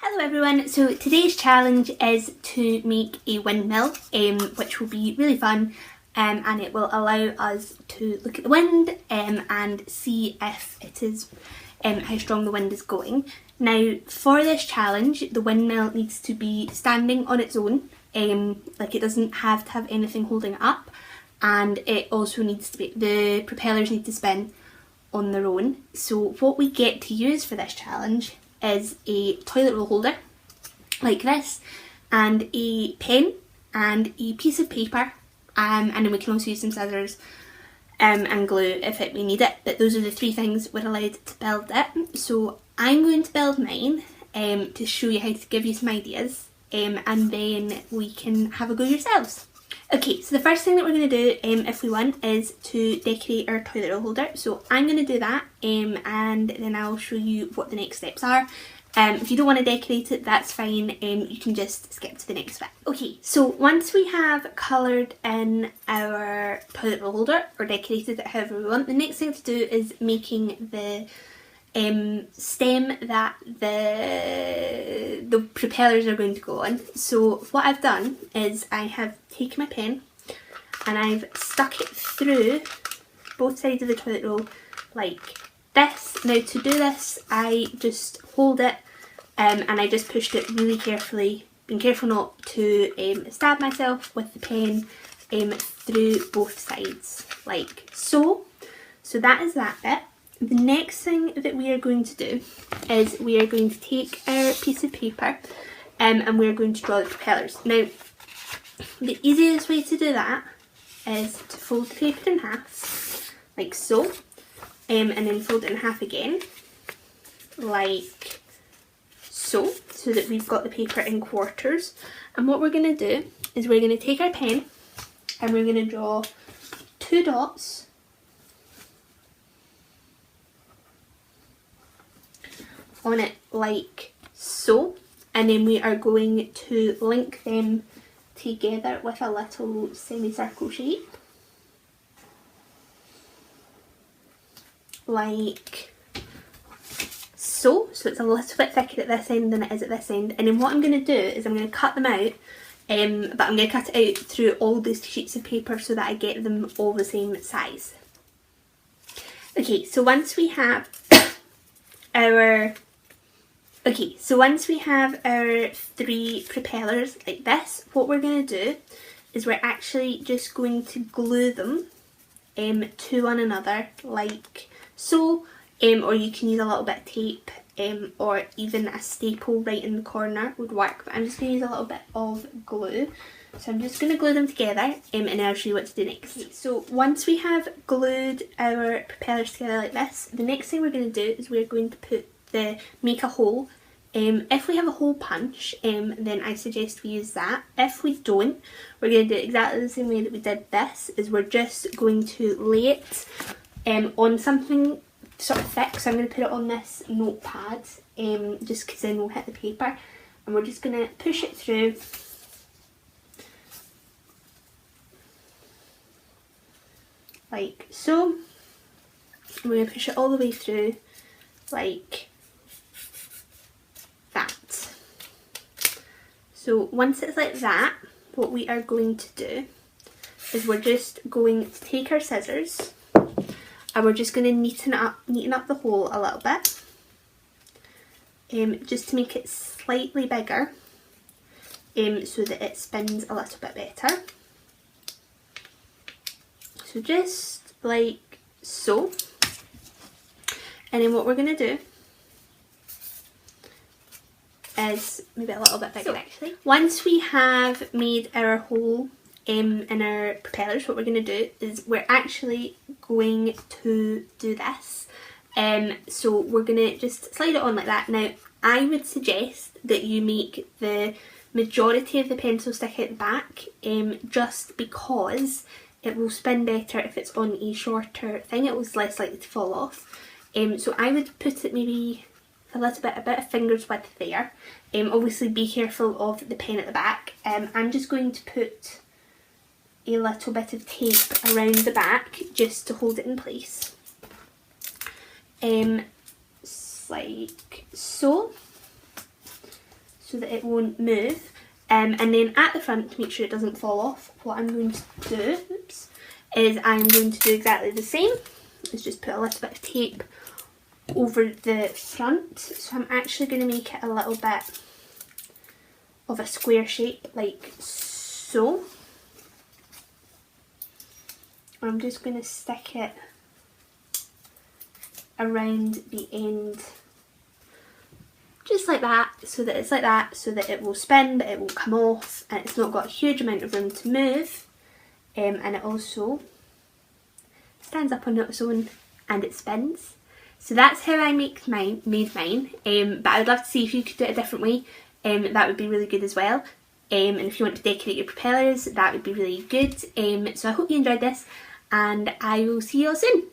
Hello everyone, so today's challenge is to make a windmill, which will be really fun and it will allow us to look at the wind and see if it is how strong the wind is going. Now for this challenge the windmill needs to be standing on its own, like it doesn't have to have anything holding it up, and it also needs to be, the propellers need to spin on their own. So what we get to use for this challenge is a toilet roll holder like this, and a pen and a piece of paper, and then we can also use some scissors and glue if we need it, but those are the three things we're allowed to build it. So I'm going to build mine to show you how to give you some ideas, and then we can have a go yourselves. Okay, so the first thing that we're going to do if we want is to decorate our toilet roll holder. So I'm going to do that and then I'll show you what the next steps are. If you don't want to decorate it, that's fine, you can just skip to the next bit. Okay, so once we have coloured in our toilet roll holder or decorated it however we want, the next thing to do is making the stem that the propellers are going to go on. So what I've done is I have taken my pen and I've stuck it through both sides of the toilet roll like this. Now to do this I just hold it and I just pushed it really carefully, being careful not to stab myself with the pen through both sides like so. So that is that bit. The next thing that we are going to do is we are going to take our piece of paper and we are going to draw the propellers. Now the easiest way to do that is to fold the paper in half like so, and then fold it in half again like so, so that we've got the paper in quarters. And what we're going to do is we're going to take our pen and we're going to draw two dots on it like so, and then we are going to link them together with a little semicircle shape like so. So it's a little bit thicker at this end than it is at this end, and then what I'm going to do is I'm going to cut them out, but I'm going to cut it out through all these sheets of paper so that I get them all the same size. Okay, so once we have our three propellers like this, what we're going to do is we're actually just going to glue them to one another like so, or you can use a little bit of tape or even a staple right in the corner would work, but I'm just going to use a little bit of glue. So I'm just going to glue them together and then I'll show you what to do next. Okay, so once we have glued our propellers together like this, the next thing we're going to do is we're going to make a hole. If we have a hole punch, then I suggest we use that. If we don't, we're going to do it exactly the same way that we did this, is we're just going to lay it on something sort of thick. So I'm going to put it on this notepad just because then we'll hit the paper, and we're just going to push it through like so. We're going to push it all the way through like that. So once it's like that, what we are going to do is we're just going to take our scissors and we're just going to neaten up the hole a little bit, just to make it slightly bigger, so that it spins a little bit better. So just like so. And then what we're going to do is maybe a little bit bigger actually. Once we have made our hole in our propellers, what we're going to do is we're actually going to do this. So we're going to just slide it on like that. Now I would suggest that you make the majority of the pencil stick out the back, just because it will spin better if it's on a shorter thing. It was less likely to fall off. So I would put it maybe a bit of finger's width there. Obviously be careful of the pen at the back. I'm just going to put a little bit of tape around the back just to hold it in place. Like so. so that it won't move. And then at the front, to make sure it doesn't fall off, what I'm going to do, is I'm going to do exactly the same. Is just put a little bit of tape over the front. So I'm actually going to make it a little bit of a square shape, like so. I'm just going to stick it around the end, just like that, so that it's like that, so that it will spin but it won't come off, and it's not got a huge amount of room to move, and it also stands up on its own and it spins. So that's how I made mine, but I would love to see if you could do it a different way. That would be really good as well. And if you want to decorate your propellers, that would be really good. So I hope you enjoyed this, and I will see you all soon.